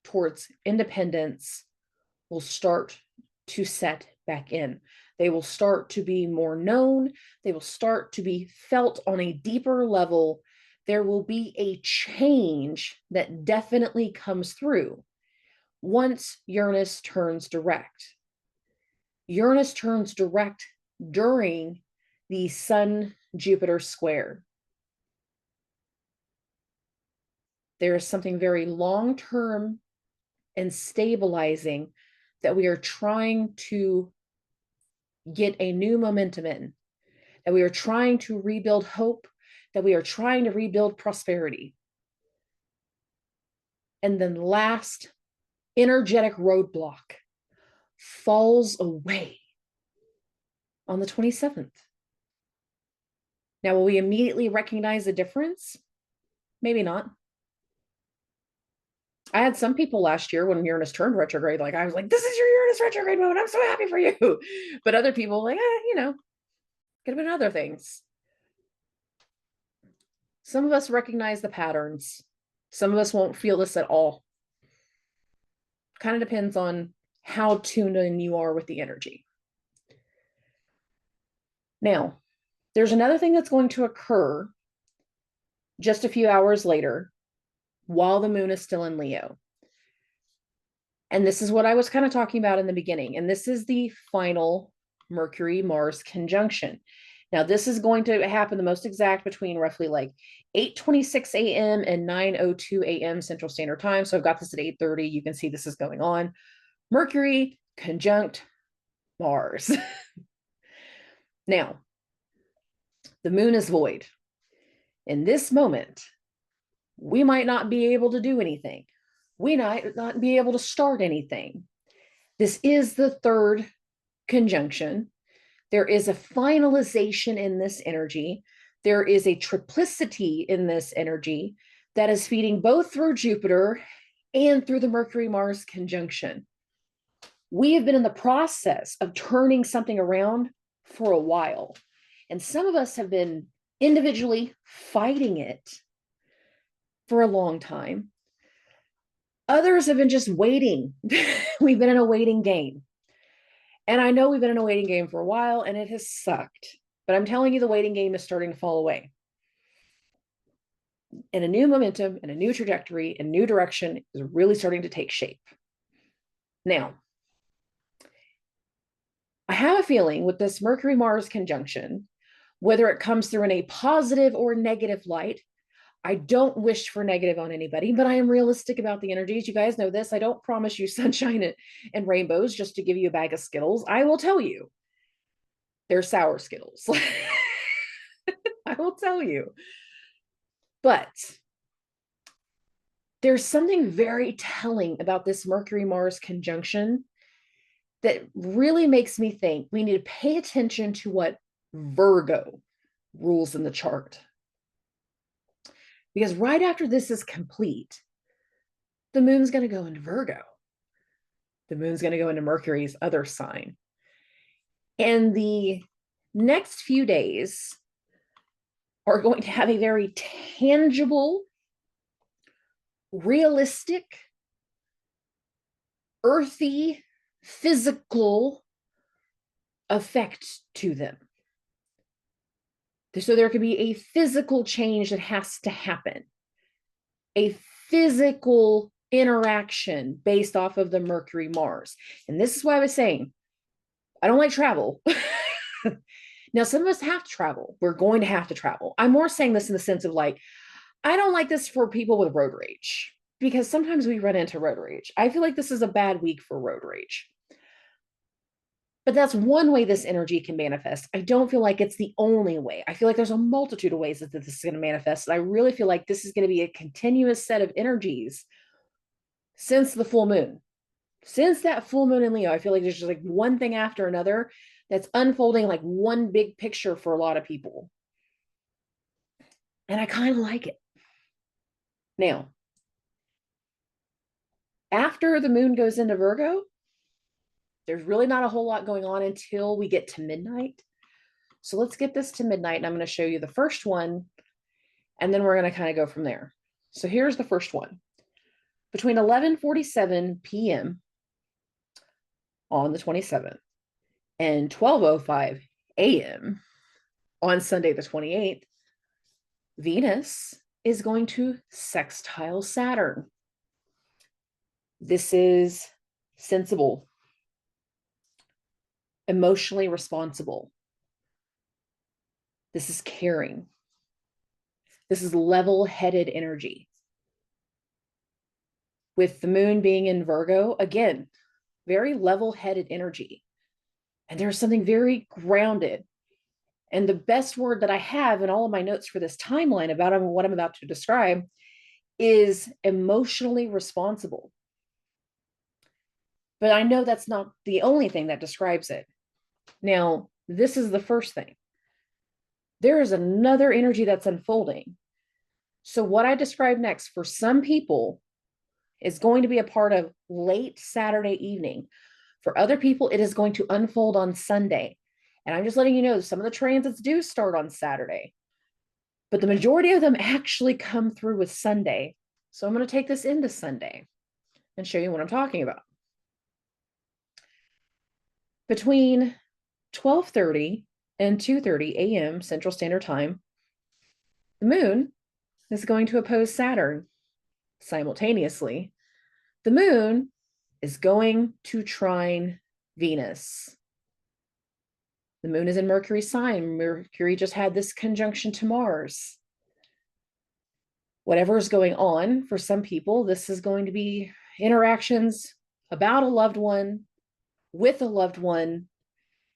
towards independence will start to set back in. They will start to be more known. They will start to be felt on a deeper level. There will be a change that definitely comes through once Uranus turns direct. Uranus turns direct during the Sun-Jupiter square. There is something very long-term and stabilizing that we are trying to get a new momentum in, that we are trying to rebuild hope, that we are trying to rebuild prosperity. And then last energetic roadblock falls away on the 27th. Now, will we immediately recognize the difference? Maybe not. I had some people last year when Uranus turned retrograde, like I was like, this is your Uranus retrograde moment. I'm so happy for you. But other people like, could have been other things. Some of us recognize the patterns. Some of us won't feel this at all. Kind of depends on how tuned in you are with the energy. Now, there's another thing that's going to occur just a few hours later while the moon is still in Leo. And this is what I was kind of talking about in the beginning. And this is the final Mercury-Mars conjunction. Now, this is going to happen the most exact between roughly like 8:26 a.m. and 9:02 a.m. Central Standard Time. So I've got this at 8:30. You can see this is going on. Mercury conjunct Mars. Now, the moon is void. In this moment, we might not be able to do anything. We might not be able to start anything. This is the third conjunction. There is a finalization in this energy. There is a triplicity in this energy that is feeding both through Jupiter and through the Mercury-Mars conjunction. We have been in the process of turning something around for a while. And some of us have been individually fighting it for a long time. Others have been just waiting. We've been in a waiting game. And I know we've been in a waiting game for a while and it has sucked, but I'm telling you, the waiting game is starting to fall away. And a new momentum and a new trajectory and new direction is really starting to take shape. Now, I have a feeling with this Mercury-Mars conjunction, whether it comes through in a positive or negative light, I don't wish for negative on anybody, but I am realistic about the energies. You guys know this. I don't promise you sunshine and rainbows just to give you a bag of Skittles. I will tell you, they're sour Skittles. I will tell you. But there's something very telling about this Mercury-Mars conjunction that really makes me think we need to pay attention to what Virgo rules in the chart. Because right after this is complete, the moon's going to go into Virgo. The moon's going to go into Mercury's other sign. And the next few days are going to have a very tangible, realistic, earthy, physical effect to them. So there could be a physical change that has to happen, a physical interaction based off of the Mercury-Mars. And this is why I was saying, I don't like travel. Now, some of us have to travel. We're going to have to travel. I'm more saying this in the sense of like, I don't like this for people with road rage, because sometimes we run into road rage. I feel like this is a bad week for road rage. But that's one way this energy can manifest. I don't feel like it's the only way. I feel like there's a multitude of ways that this is going to manifest. And I really feel like this is going to be a continuous set of energies since the full moon. Since that full moon in Leo, I feel like there's just like one thing after another that's unfolding like one big picture for a lot of people. And I kind of like it. Now, after the moon goes into Virgo, there's really not a whole lot going on until we get to midnight. So let's get this to midnight, and I'm going to show you the first one, and then we're going to kind of go from there. So here's the first one. Between 11:47 p.m. on the 27th and 12:05 a.m. on Sunday the 28th, Venus is going to sextile Saturn. This is sensible, emotionally responsible. This is caring. This is level-headed energy. With the moon being in Virgo, again, very level-headed energy. And there's something very grounded. And the best word that I have in all of my notes for this timeline about what I'm about to describe is emotionally responsible. But I know that's not the only thing that describes it. Now, this is the first thing. There is another energy that's unfolding. So what I describe next for some people is going to be a part of late Saturday evening. For other people, it is going to unfold on Sunday. And I'm just letting you know, some of the transits do start on Saturday, but the majority of them actually come through with Sunday. So I'm going to take this into Sunday and show you what I'm talking about. Between 12:30 and 2:30 a.m. Central Standard Time, the moon is going to oppose Saturn. Simultaneously, the moon is going to trine Venus. The moon is in Mercury's sign. Mercury just had this conjunction to Mars. Whatever is going on, for some people, this is going to be interactions about a loved one, with a loved one,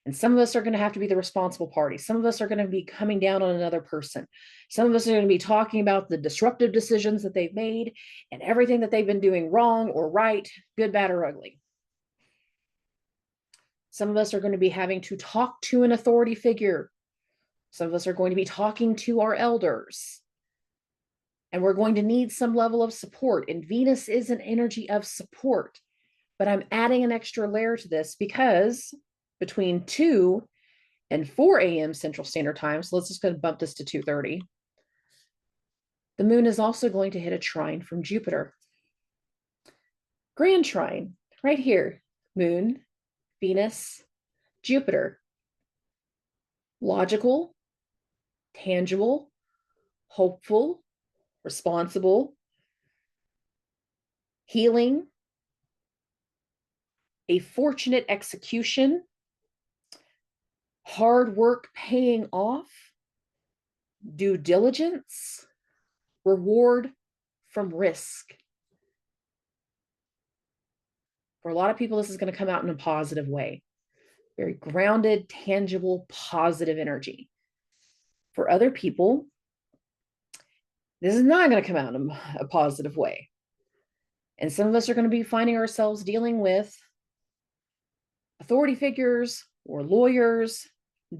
and some of us are going to have to be the responsible party. Some of us are going to be coming down on another person. Some of us are going to be talking about the disruptive decisions that they've made and everything that they've been doing wrong or right, good, bad, or ugly. Some of us are going to be having to talk to an authority figure. Some of us are going to be talking to our elders. And we're going to need some level of support. And Venus is an energy of support. But I'm adding an extra layer to this because between 2 and 4 a.m. Central Standard Time, so let's just go bump this to 2:30, the moon is also going to hit a trine from Jupiter. Grand trine, right here. Moon, Venus, Jupiter. Logical, tangible, hopeful, responsible, healing, a fortunate execution, hard work paying off, due diligence, reward from risk. For a lot of people, this is going to come out in a positive way. Very grounded, tangible, positive energy. For other people, this is not going to come out in a positive way. And some of us are going to be finding ourselves dealing with authority figures or lawyers,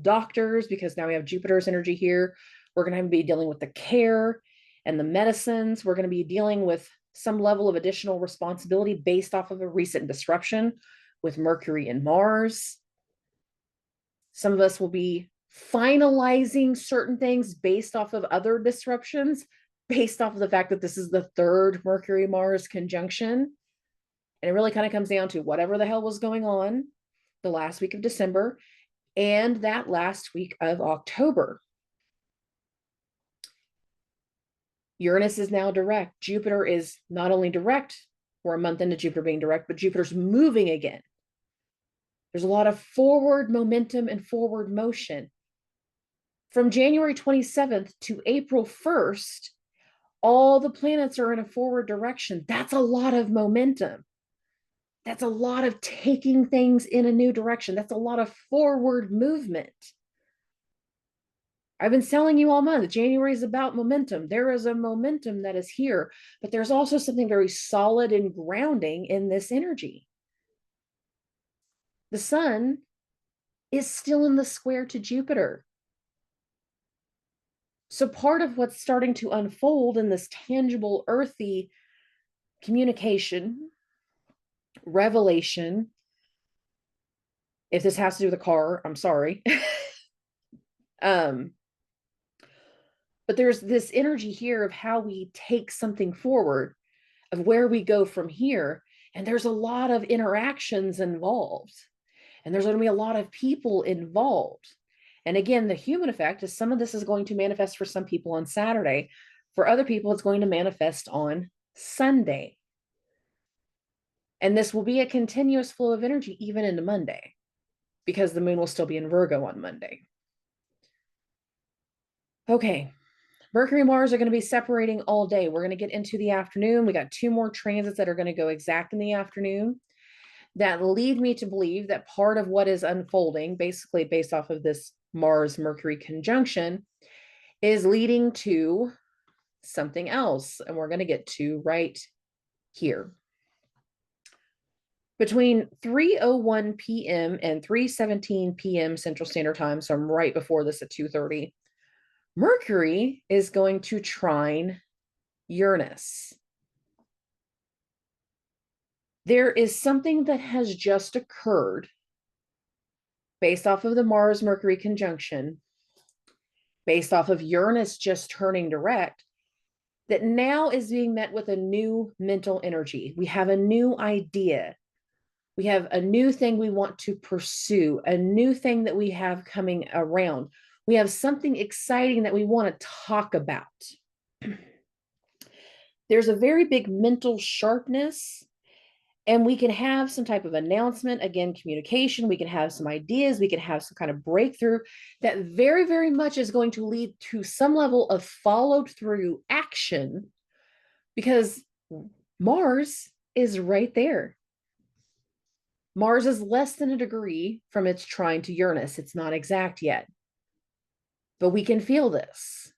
doctors, because now we have Jupiter's energy here. We're going to be dealing with the care and the medicines. We're going to be dealing with some level of additional responsibility based off of a recent disruption with Mercury and Mars. Some of us will be finalizing certain things based off of other disruptions, based off of the fact that this is the third Mercury-Mars conjunction. And it really kind of comes down to whatever the hell was going on the last week of December and that last week of October. Uranus is now direct. Jupiter is not only direct, we're a month into Jupiter being direct, but Jupiter's moving again. There's a lot of forward momentum and forward motion. From January 27th to April 1st, all the planets are in a forward direction. That's a lot of momentum. That's a lot of taking things in a new direction. That's a lot of forward movement. I've been telling you all month, January is about momentum. There is a momentum that is here, but there's also something very solid and grounding in this energy. The sun is still in the square to Jupiter. So part of what's starting to unfold in this tangible, earthy communication, revelation, if this has to do with a car, I'm sorry. But there's this energy here of how we take something forward, of where we go from here. And there's a lot of interactions involved. And there's going to be a lot of people involved. And again, the human effect is some of this is going to manifest for some people on Saturday. For other people, it's going to manifest on Sunday. And this will be a continuous flow of energy even into Monday, because the moon will still be in Virgo on Monday. Okay, Mercury and Mars are going to be separating all day. We're going to get into the afternoon. We got 2 more transits that are going to go exact in the afternoon that lead me to believe that part of what is unfolding, basically based off of this Mars-Mercury conjunction, is leading to something else. And we're going to get to right here. Between 3:01 p.m. and 3:17 p.m. Central Standard Time, so I'm right before this at 2:30, Mercury is going to trine Uranus. There is something that has just occurred based off of the Mars-Mercury conjunction, based off of Uranus just turning direct, that now is being met with a new mental energy. We have a new idea. We have a new thing we want to pursue, a new thing that we have coming around. We have something exciting that we want to talk about. There's a very big mental sharpness, and we can have some type of announcement, again, communication. We can have some ideas. We can have some kind of breakthrough that very, very much is going to lead to some level of followed through action, because Mars is right there. Mars is less than a degree from its trine to Uranus. It's not exact yet, but we can feel this.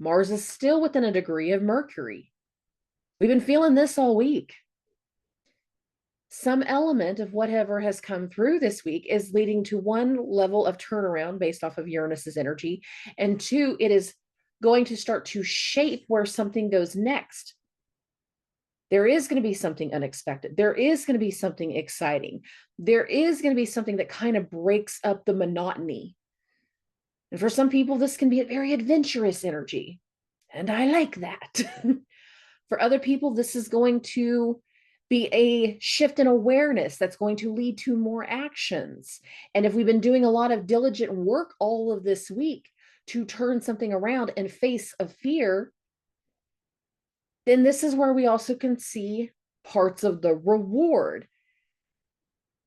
Mars is still within a degree of Mercury. We've been feeling this all week. Some element of whatever has come through this week is leading to one level of turnaround based off of Uranus's energy, and 2, it is going to start to shape where something goes next. There is going to be something unexpected. There is going to be something exciting. There is going to be something that kind of breaks up the monotony. And for some people, this can be a very adventurous energy. And I like that. For other people, this is going to be a shift in awareness that's going to lead to more actions. And if we've been doing a lot of diligent work all of this week to turn something around and face a fear, then this is where we also can see parts of the reward.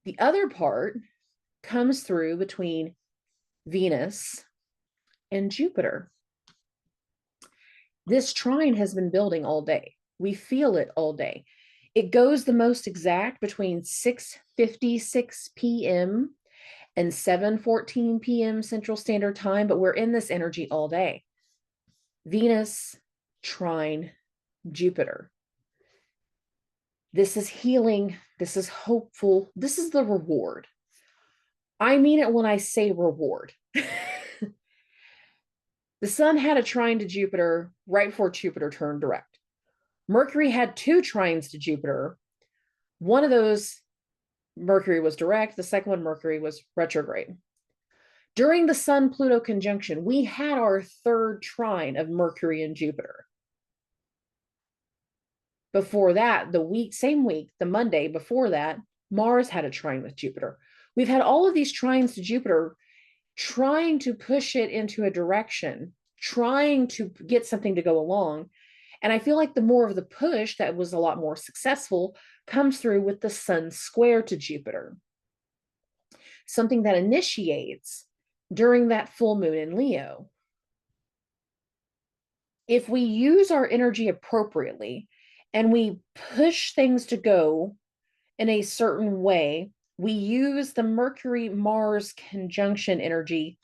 The other part comes through between Venus and Jupiter. This trine has been building all day. We feel it all day. It goes the most exact between 6:56 p.m. and 7:14 p.m. Central Standard Time, but we're in this energy all day. Venus trine Jupiter. This is healing. This is hopeful. This is the reward. I mean it when I say reward. The sun had a trine to Jupiter right before Jupiter turned direct. Mercury had 2 trines to Jupiter. One of those, Mercury was direct. The second one, Mercury was retrograde. During the Sun-Pluto conjunction, we had our 3rd trine of Mercury and Jupiter. Before that, same week, the Monday before that, Mars had a trine with Jupiter. We've had all of these trines to Jupiter trying to push it into a direction, trying to get something to go along. And I feel like the more of the push that was a lot more successful comes through with the Sun square to Jupiter. Something that initiates during that full moon in Leo. If we use our energy appropriately and we push things to go in a certain way, we use the Mercury-Mars conjunction energy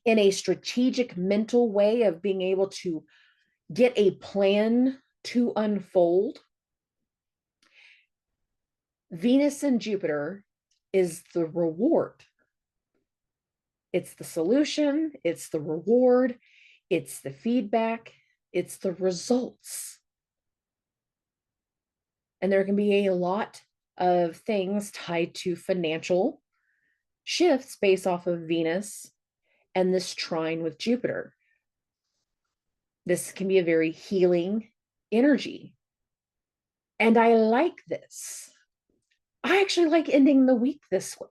in a strategic mental way of being able to get a plan to unfold. Venus and Jupiter is the reward. It's the solution, it's the reward, it's the feedback, it's the results. And there can be a lot of things tied to financial shifts based off of Venus and this trine with Jupiter. This can be a very healing energy. And I like this. I actually like ending the week this way.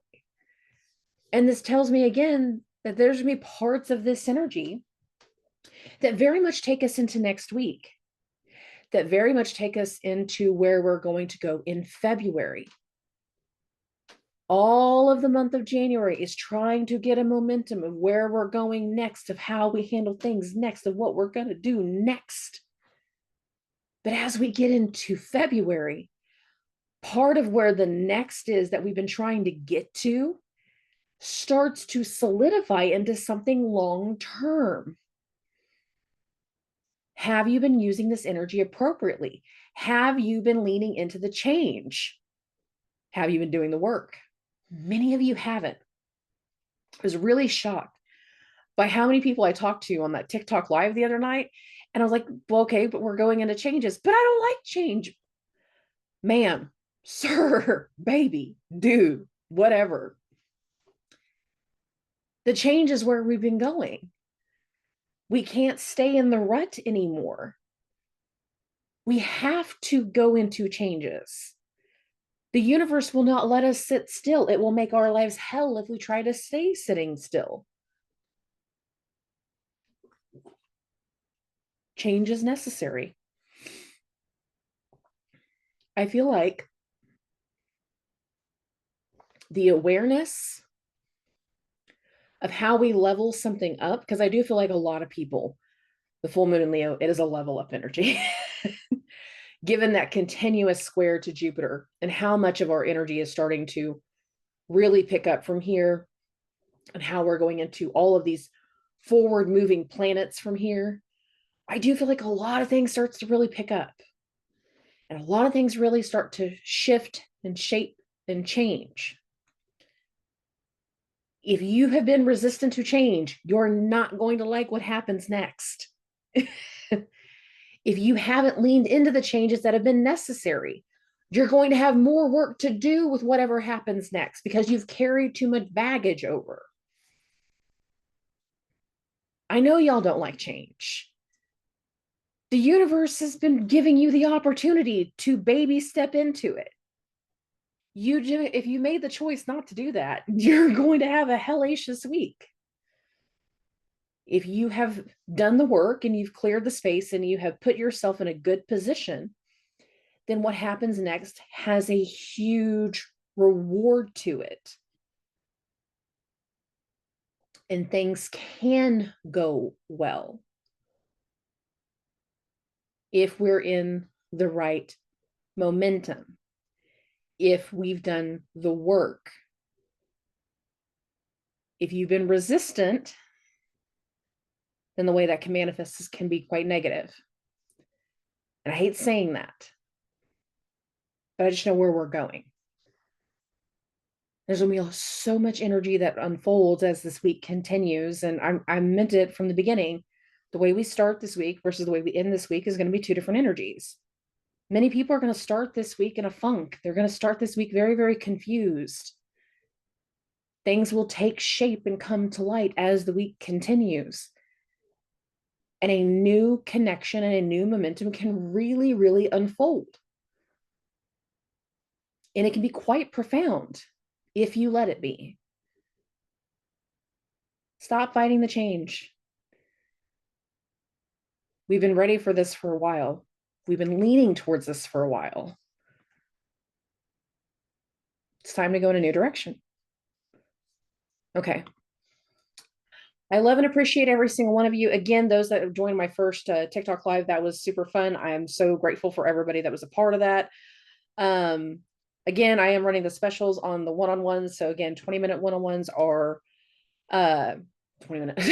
And this tells me again that there's going to be parts of this energy that very much take us into next week, that very much take us into where we're going to go in February. All of the month of January is trying to get a momentum of where we're going next, of how we handle things next, of what we're going to do next. But as we get into February, part of where the next is that we've been trying to get to starts to solidify into something long term. Have you been using this energy appropriately? Have you been leaning into the change? Have you been doing the work? Many of you haven't. I was really shocked by how many people I talked to on that TikTok live the other night. And I was like, well, okay, but we're going into changes, but I don't like change. Ma'am, sir, baby, dude, whatever. The change is where we've been going. We can't stay in the rut anymore. We have to go into changes. The universe will not let us sit still. It will make our lives hell if we try to stay sitting still. Change is necessary. I feel like the awareness of how we level something up, because I do feel like a lot of people, the full moon in Leo, it is a level up energy. Given that continuous square to Jupiter and how much of our energy is starting to really pick up from here, and how we're going into all of these forward moving planets from here, I do feel like a lot of things starts to really pick up. And a lot of things really start to shift and shape and change. If you have been resistant to change, you're not going to like what happens next. If you haven't leaned into the changes that have been necessary, you're going to have more work to do with whatever happens next because you've carried too much baggage over. I know y'all don't like change. The universe has been giving you the opportunity to baby step into it. If you made the choice not to do that, you're going to have a hellacious week. If you have done the work and you've cleared the space and you have put yourself in a good position, then what happens next has a huge reward to it. And things can go well if we're in the right momentum, if we've done the work. If you've been resistant, then the way that can manifest can be quite negative. And I hate saying that, but I just know where we're going. There's going to be so much energy that unfolds as this week continues. And I meant it from the beginning. The way we start this week versus the way we end this week is going to be two different energies. Many people are going to start this week in a funk. They're going to start this week very, very confused. Things will take shape and come to light as the week continues. And a new connection and a new momentum can really, really unfold. And it can be quite profound if you let it be. Stop fighting the change. We've been ready for this for a while. We've been leaning towards this for a while. It's time to go in a new direction. Okay. I love and appreciate every single one of you. Again, those that have joined my first TikTok live, that was super fun. I am so grateful for everybody that was a part of that. Again, I am running the specials on the one-on-ones. So again, 20-minute one-on-ones are 20 minutes,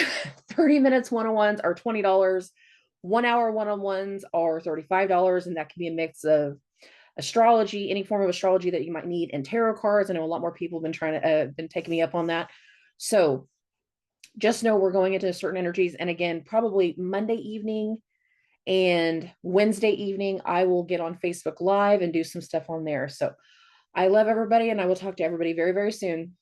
30 minutes one-on-ones are $20. 1 hour one-on-ones are $35. And that can be a mix of astrology, any form of astrology that you might need, and tarot cards. I know a lot more people have been been taking me up on that. So just know we're going into certain energies. And again, probably Monday evening and Wednesday evening, I will get on Facebook Live and do some stuff on there. So I love everybody, and I will talk to everybody very, very soon.